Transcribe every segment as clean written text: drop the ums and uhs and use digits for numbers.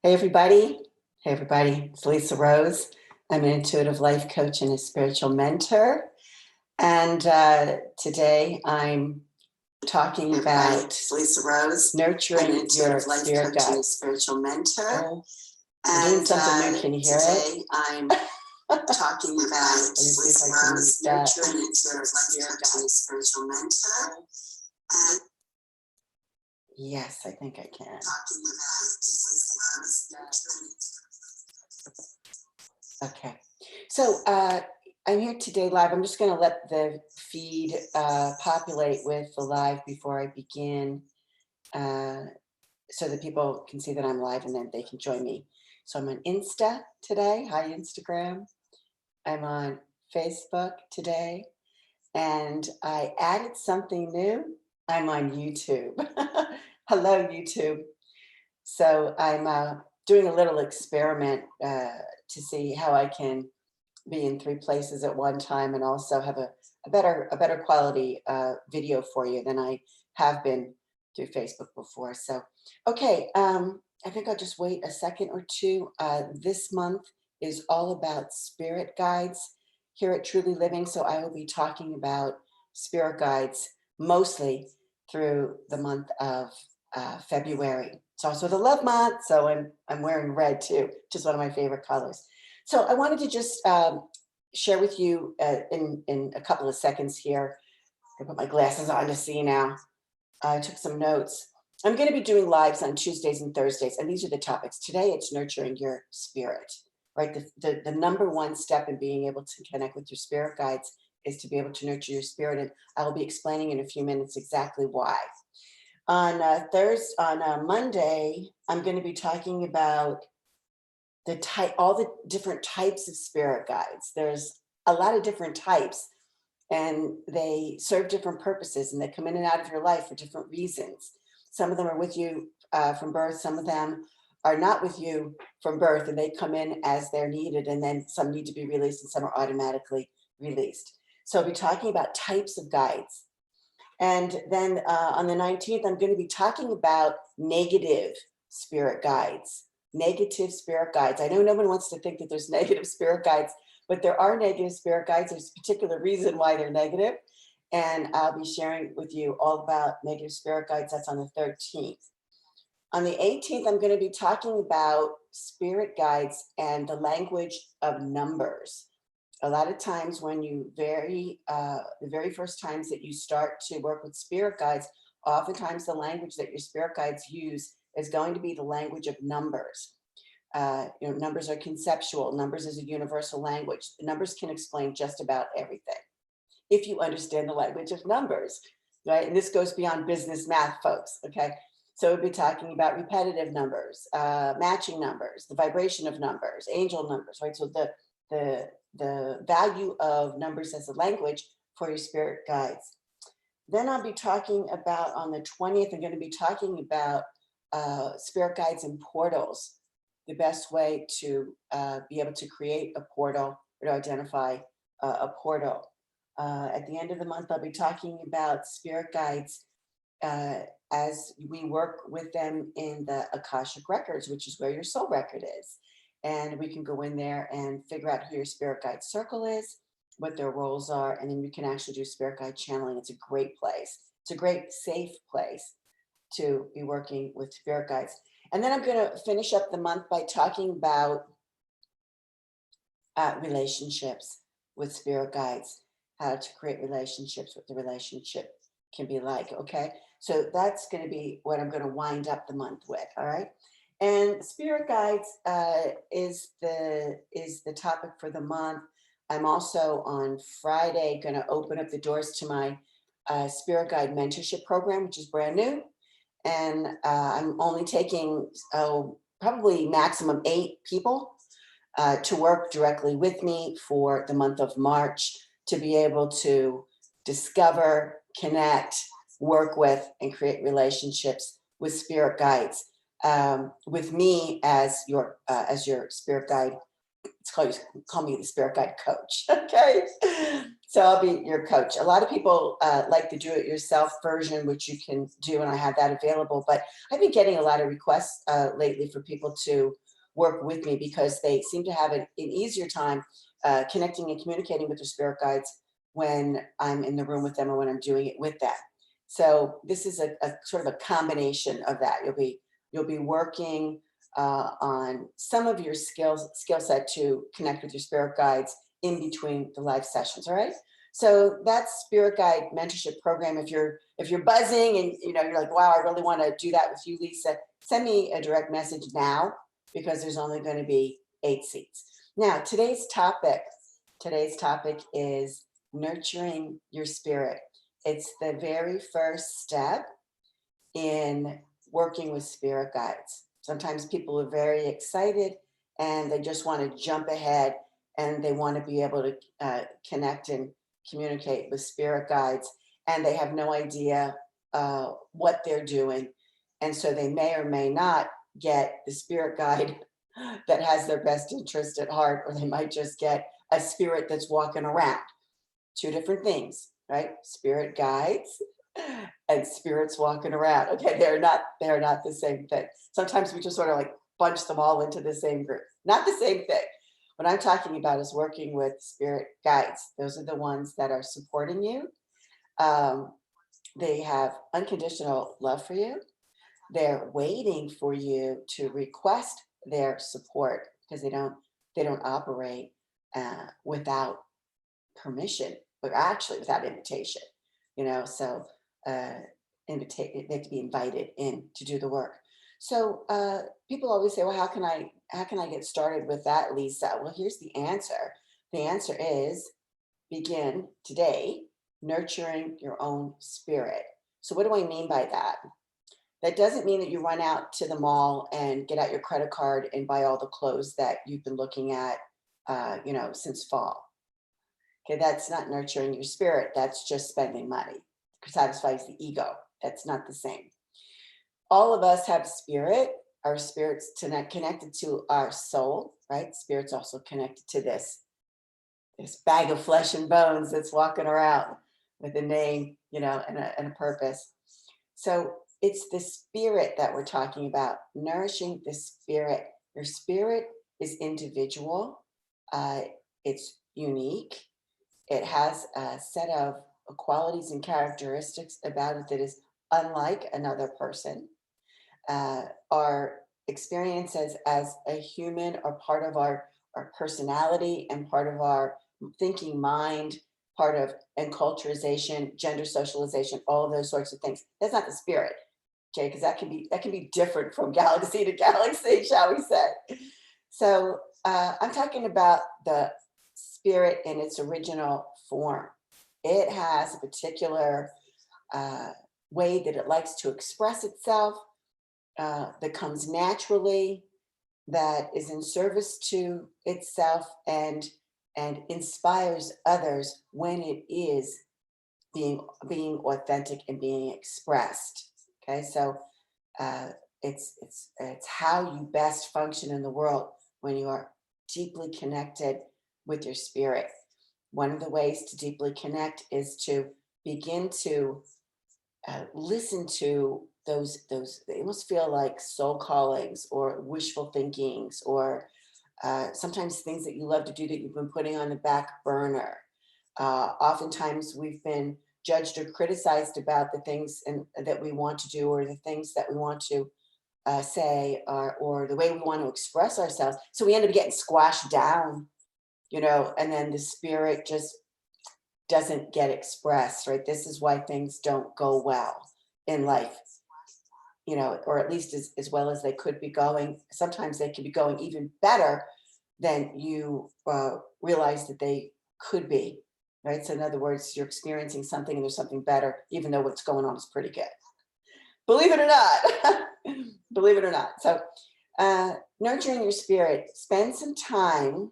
Hey, everybody. Hey, everybody. It's Lisa Rose. I'm an intuitive life coach and a spiritual mentor. And today I'm talking about It's Lisa Rose. I'm an nurturing your intuitive life spirit coach and a guide. spiritual mentor. I'm doing And something new. Can you hear it? today I'm talking about Let me see if Lisa I can Rose, use that. nurturing your life coach and a spiritual mentor. And Yes, I think I can. talking about Lisa Rose, nurturing. Okay. So I'm here today live. I'm just going to let the feed populate with the live before I begin, so that people can see that I'm live and then they can join me. So I'm on Insta today. Hi, Instagram. I'm on Facebook today. And I added something new. I'm on YouTube. Hello, YouTube. So I'm doing a little experiment to see how I can be in 3 places at one time and also have a better quality video for you than I have been through Facebook before. So, okay, I think I'll just wait a second or two. This month is all about spirit guides here at Truly Living. So I will be talking about spirit guides mostly through the month of February. It's also the love month, so I'm wearing red too, which is one of my favorite colors. So I wanted to just share with you in a couple of seconds here. I put my glasses on to see now. I took some notes. I'm going to be doing lives on Tuesdays and Thursdays, and these are the topics. Today, it's nurturing your spirit, right? The number one step in being able to connect with your spirit guides is to be able to nurture your spirit, and I will be explaining in a few minutes exactly why. On Monday, I'm going to be talking about all the different types of spirit guides. There's a lot of different types, and they serve different purposes, and they come in and out of your life for different reasons. Some of them are with you from birth. Some of them are not with you from birth, and they come in as they're needed, and then some need to be released, and some are automatically released. So I'll be talking about types of guides. And then on the 19th, I'm going to be talking about negative spirit guides. Negative spirit guides. I know no one wants to think that there's negative spirit guides, but there are negative spirit guides. There's a particular reason why they're negative. And I'll be sharing with you all about negative spirit guides. That's on the 13th. On the 18th, I'm going to be talking about spirit guides and the language of numbers. A lot of times when you the very first times that you start to work with spirit guides, oftentimes the language that your spirit guides use is going to be the language of numbers. Numbers are conceptual. Numbers is a universal language. Numbers can explain just about everything if you understand the language of numbers, right? And this goes beyond business math, folks, okay? So we'll be talking about repetitive numbers, matching numbers, the vibration of numbers, angel numbers, right? So the value of numbers as a language for your spirit guides. Then I'll be talking about, on the 20th, I'm going to be talking about spirit guides and portals, the best way to be able to create a portal or to identify a portal. At the end of the month, I'll be talking about spirit guides as we work with them in the Akashic Records, which is where your soul record is. And we can go in there and figure out who your spirit guide circle is, what their roles are, and then you can actually do spirit guide channeling. It's a great place. It's a great, safe place to be working with spirit guides. And then I'm going to finish up the month by talking about relationships with spirit guides, how to create relationships, what the relationship can be like, okay? So that's going to be what I'm going to wind up the month with, all right? And spirit guides is the topic for the month. I'm also on Friday going to open up the doors to my spirit guide mentorship program, which is brand new. And I'm only taking probably maximum 8 people to work directly with me for the month of March to be able to discover, connect, work with, and create relationships with spirit guides. With me as your spirit guide. Call me the spirit guide coach. Okay. So I'll be your coach. A lot of people like the do-it-yourself version, which you can do, and I have that available. But I've been getting a lot of requests lately for people to work with me because they seem to have an easier time connecting and communicating with their spirit guides when I'm in the room with them or when I'm doing it with them. So this is a sort of a combination of that. You'll be working on some of your skill set to connect with your spirit guides in between the live sessions. All right. So that's Spirit Guide Mentorship Program. If you're buzzing and you're like, wow, I really want to do that with you, Lisa, send me a direct message now because there's only going to be 8 seats. Now, today's topic is nurturing your spirit. It's the very first step in working with spirit guides. Sometimes people are very excited and they just want to jump ahead and they want to be able to connect and communicate with spirit guides, and they have no idea what they're doing. And so they may or may not get the spirit guide that has their best interest at heart, or they might just get a spirit that's walking around. Two different things, right? Spirit guides and spirits walking around. Okay, they're not the same thing. Sometimes we just sort of like bunch them all into the same group. Not the same thing. What I'm talking about is working with spirit guides. Those are the ones that are supporting you. They have unconditional love for you. They're waiting for you to request their support because they don't operate without permission, but actually without invitation. So they have to be invited in to do the work. So people always say, well, how can I get started with that, Lisa? Well, here's the answer. The answer is begin today nurturing your own spirit. So what do I mean by that? That doesn't mean that you run out to the mall and get out your credit card and buy all the clothes that you've been looking at, since fall. Okay, that's not nurturing your spirit. That's just spending money. Satisfies the ego. That's not the same. All of us have spirit. Our spirit's connected to our soul, right? Spirit's also connected to this bag of flesh and bones that's walking around with a name, and a purpose. So it's the spirit that we're talking about, nourishing the spirit. Your spirit is individual. It's unique. It has a set of qualities and characteristics about it that is unlike another person. Our experiences as a human are part of our personality and part of our thinking mind, part of enculturization, gender socialization, all of those sorts of things. That's not the spirit, okay? Because that can be different from galaxy to galaxy, shall we say? So I'm talking about the spirit in its original form. It has a particular way that it likes to express itself, that comes naturally, that is in service to itself and inspires others when it is being authentic and being expressed. Okay, so it's how you best function in the world when you are deeply connected with your spirit. One of the ways to deeply connect is to begin to listen to those they almost feel like soul callings or wishful thinkings, or sometimes things that you love to do that you've been putting on the back burner. Oftentimes we've been judged or criticized about the things that we want to do, or the things that we want to say, or the way we want to express ourselves. So we end up getting squashed down, and then the spirit just doesn't get expressed, right? This is why things don't go well in life, or at least as well as they could be going. Sometimes they could be going even better than you realize that they could be, right? So in other words, you're experiencing something and there's something better, even though what's going on is pretty good. Believe it or not. Believe it or not. So nurturing your spirit, spend some time.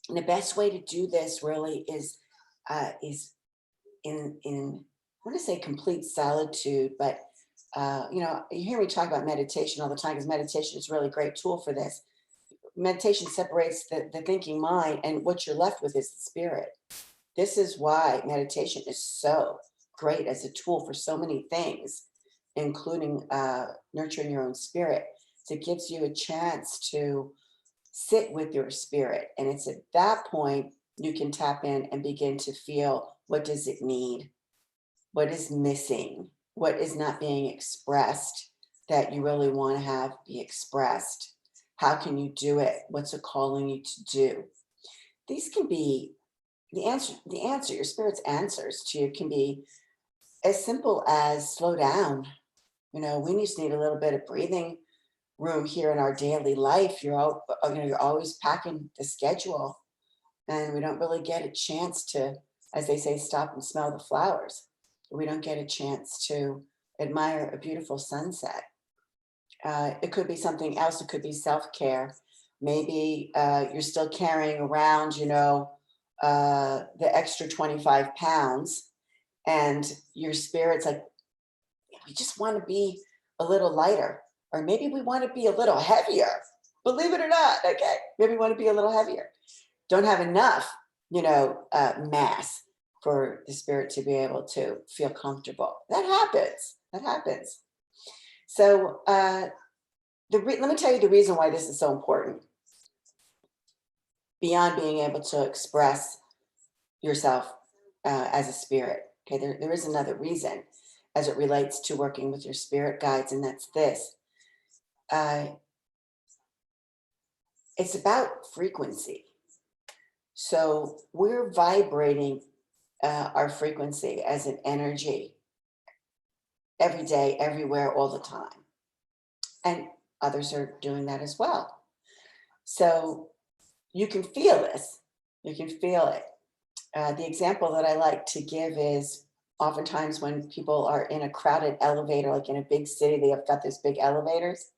And the best way to do this really is in I want to say complete solitude, but you hear me talk about meditation all the time because meditation is a really great tool for this. Meditation separates the thinking mind, and what you're left with is the spirit. This is why meditation is so great as a tool for so many things, including nurturing your own spirit. So it gives you a chance to sit with your spirit. And it's at that point you can tap in and begin to feel, what does it need? What is missing? What is not being expressed that you really want to have be expressed? How can you do it? What's it calling you to do? These can be the answer, your spirit's answers to you can be as simple as slow down. We just need a little bit of breathing room here in our daily life. You're always packing the schedule, and we don't really get a chance to, as they say, stop and smell the flowers. We don't get a chance to admire a beautiful sunset. It could be something else. It could be self-care. Maybe you're still carrying around, the extra 25 pounds, and your spirit's like, we just want to be a little lighter, or maybe we want to be a little heavier. Believe it or not, okay, maybe we want to be a little heavier. Don't have enough, mass for the spirit to be able to feel comfortable. That happens. That happens. So let me tell you the reason why this is so important. Beyond being able to express yourself as a spirit, okay, there is another reason as it relates to working with your spirit guides, and that's this. It's about frequency. So we're vibrating our frequency as an energy every day, everywhere, all the time. And others are doing that as well. So you can feel this. You can feel it. The example that I like to give is oftentimes when people are in a crowded elevator, like in a big city, they have got those big elevators.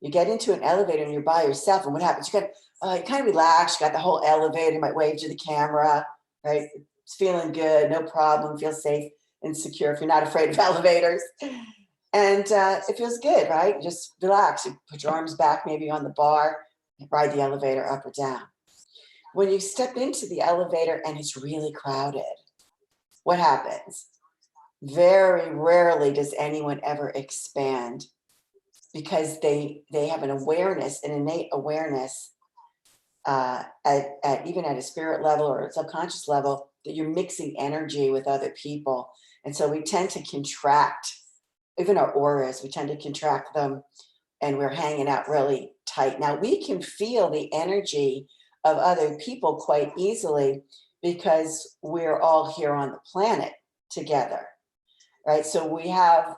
You get into an elevator and you're by yourself, and what happens? You kind of relax. You got the whole elevator. You might wave to the camera, right? It's feeling good, no problem. Feel safe and secure if you're not afraid of elevators, and it feels good, right? You just relax. You put your arms back, maybe on the bar, and ride the elevator up or down. When you step into the elevator and it's really crowded, what happens? Very rarely does anyone ever expand, because they have an awareness, an innate awareness, even at a spirit level or a subconscious level, that you're mixing energy with other people. And so we tend to contract, even our auras, we tend to contract them, and we're hanging out really tight. Now we can feel the energy of other people quite easily, because we're all here on the planet together, right? So we have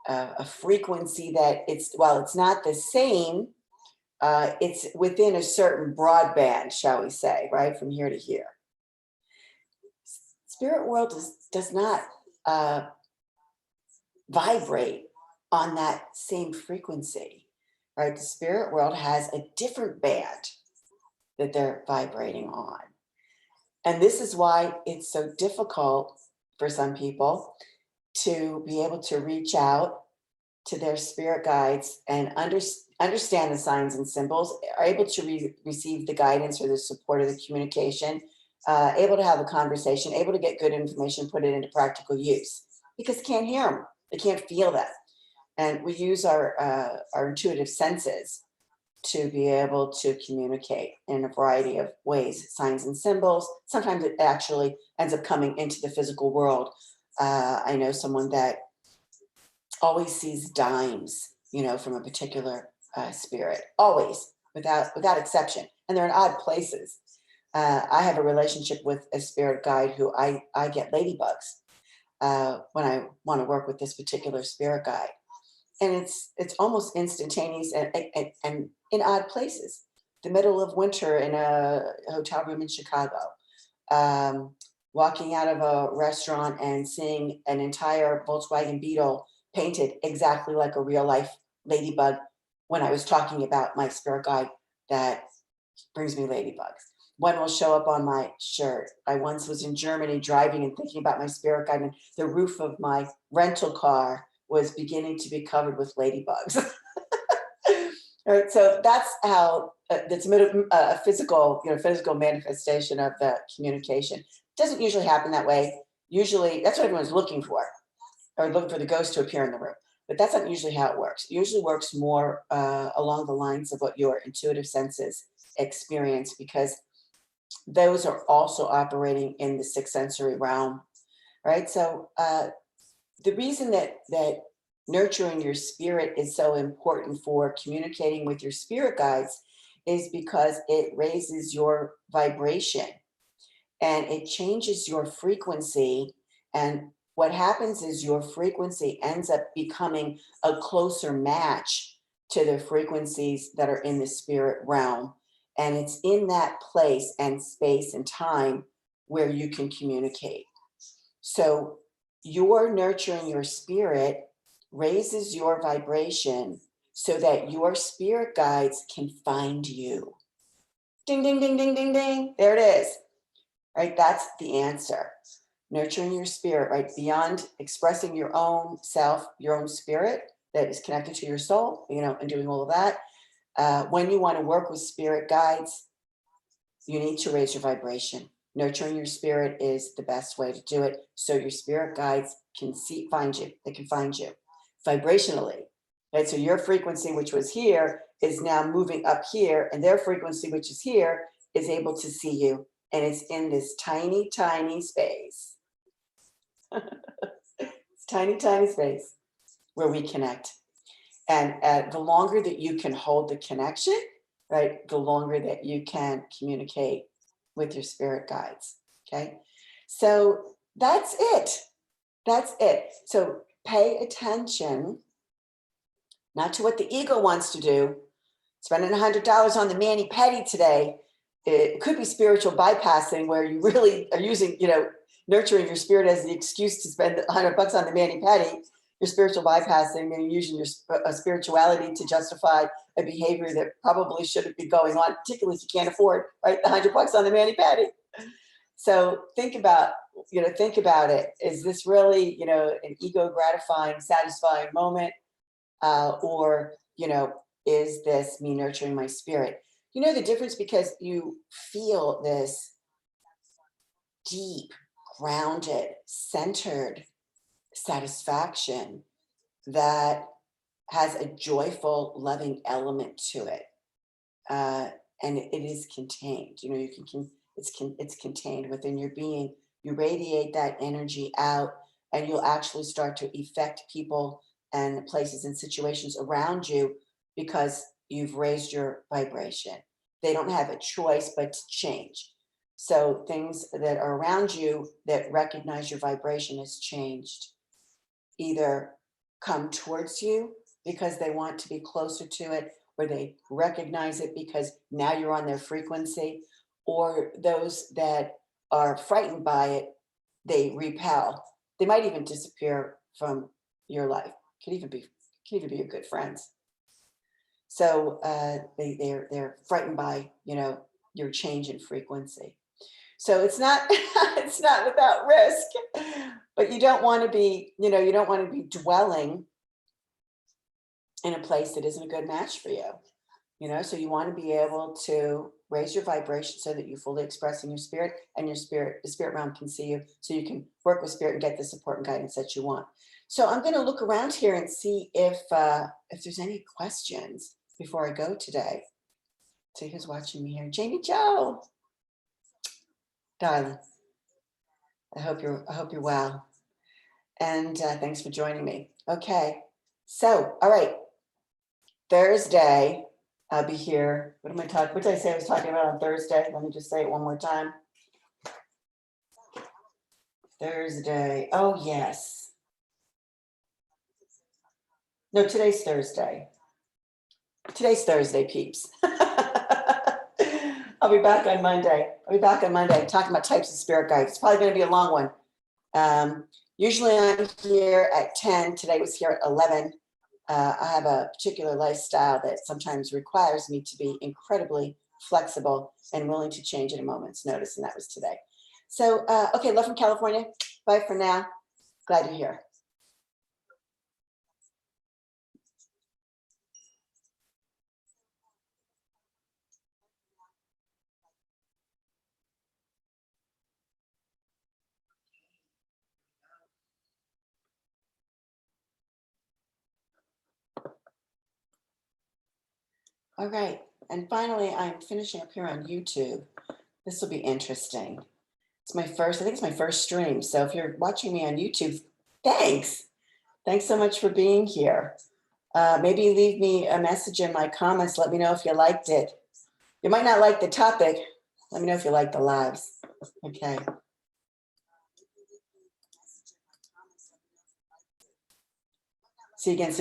a frequency that while it's not the same, it's within a certain broadband, shall we say, right, from here to here. Spirit world does not vibrate on that same frequency, right? The spirit world has a different band that they're vibrating on. And this is why it's so difficult for some people to be able to reach out to their spirit guides and understand the signs and symbols, are able to receive the guidance or the support of the communication, able to have a conversation, able to get good information, put it into practical use, because they can't hear them, they can't feel that. And we use our intuitive senses to be able to communicate in a variety of ways, signs and symbols. Sometimes it actually ends up coming into the physical world. I know someone that always sees dimes, from a particular spirit, always, without exception. And they're in odd places. I have a relationship with a spirit guide who I get ladybugs when I want to work with this particular spirit guide. And it's almost instantaneous, and in odd places. The middle of winter in a hotel room in Chicago, walking out of a restaurant and seeing an entire Volkswagen Beetle painted exactly like a real life ladybug, when I was talking about my spirit guide that brings me ladybugs. One will show up on my shirt. I once was in Germany driving and thinking about my spirit guide, and the roof of my rental car was beginning to be covered with ladybugs. All right, so that's how that's a physical, physical manifestation of the communication. It doesn't usually happen that way. Usually, that's what everyone's looking for, or looking for the ghost to appear in the room. But that's not usually how it works. It usually works more along the lines of what your intuitive senses experience, because those are also operating in the sixth sensory realm, right? So the reason that nurturing your spirit is so important for communicating with your spirit guides is because it raises your vibration and it changes your frequency. And what happens is your frequency ends up becoming a closer match to the frequencies that are in the spirit realm. And it's in that place and space and time where you can communicate. So you're nurturing your spirit raises your vibration so that your spirit guides can find you. Ding, ding, ding, ding, ding, ding. There it is. Right? That's the answer. Nurturing your spirit, right? Beyond expressing your own self, your own spirit that is connected to your soul, and doing all of that. When you want to work with spirit guides, you need to raise your vibration. Nurturing your spirit is the best way to do it. So your spirit guides can find you. They can find you vibrationally, right? So your frequency, which was here, is now moving up here, and their frequency, which is here, is able to see you. And it's in this tiny, tiny space. It's tiny, tiny space where we connect. And the longer that you can hold the connection, right, the longer that you can communicate with your spirit guides. Okay. So that's it. That's it. So pay attention, not to what the ego wants to do. Spending $100 on the mani-pedi today, it could be spiritual bypassing, where you really are using, nurturing your spirit as the excuse to spend $100 on the mani-pedi. You're spiritual bypassing, and using your spirituality to justify a behavior that probably shouldn't be going on, particularly if you can't afford, right, the $100 on the mani-pedi. So think about it. Is this really, an ego gratifying, satisfying moment? Or, is this me nurturing my spirit? You know the difference, because you feel this deep, grounded, centered satisfaction that has a joyful, loving element to it. And it is contained. It's contained within your being. You radiate that energy out, and you'll actually start to affect people and places and situations around you, because you've raised your vibration. They don't have a choice but to change. So things that are around you that recognize your vibration has changed either come towards you because they want to be closer to it, or they recognize it because now you're on their frequency, or those that are frightened by it, they repel. They might even disappear from your life. Can even be your good friends. So they're frightened by your change in frequency. So it's not it's not without risk, but you don't want to be dwelling in a place that isn't a good match for you. So you want to be able to raise your vibration so that you fully express in your spirit, and the spirit realm can see you, so you can work with spirit and get the support and guidance that you want. So I'm going to look around here and see if there's any questions before I go today. See who's watching me here. Jamie Joe, darling. I hope you're well. And thanks for joining me. Okay. So, all right. Thursday, I'll be here. What did I say I was talking about on Thursday? Let me just say it one more time. Thursday. Oh, yes. No, today's Thursday. Today's Thursday, peeps. I'll be back on Monday. Talking about types of spirit guides. It's probably going to be a long one. Usually I'm here at 10. Today was here at 11. I have a particular lifestyle that sometimes requires me to be incredibly flexible and willing to change at a moment's notice, and that was today. So, okay, love from California. Bye for now. Glad you're here. All right. And finally, I'm finishing up here on YouTube. This will be interesting. It's my first, I think it's my first stream. So if you're watching me on YouTube, thanks. Thanks so much for being here. Maybe leave me a message in my comments. Let me know if you liked it. You might not like the topic. Let me know if you like the lives. Okay. See you again soon.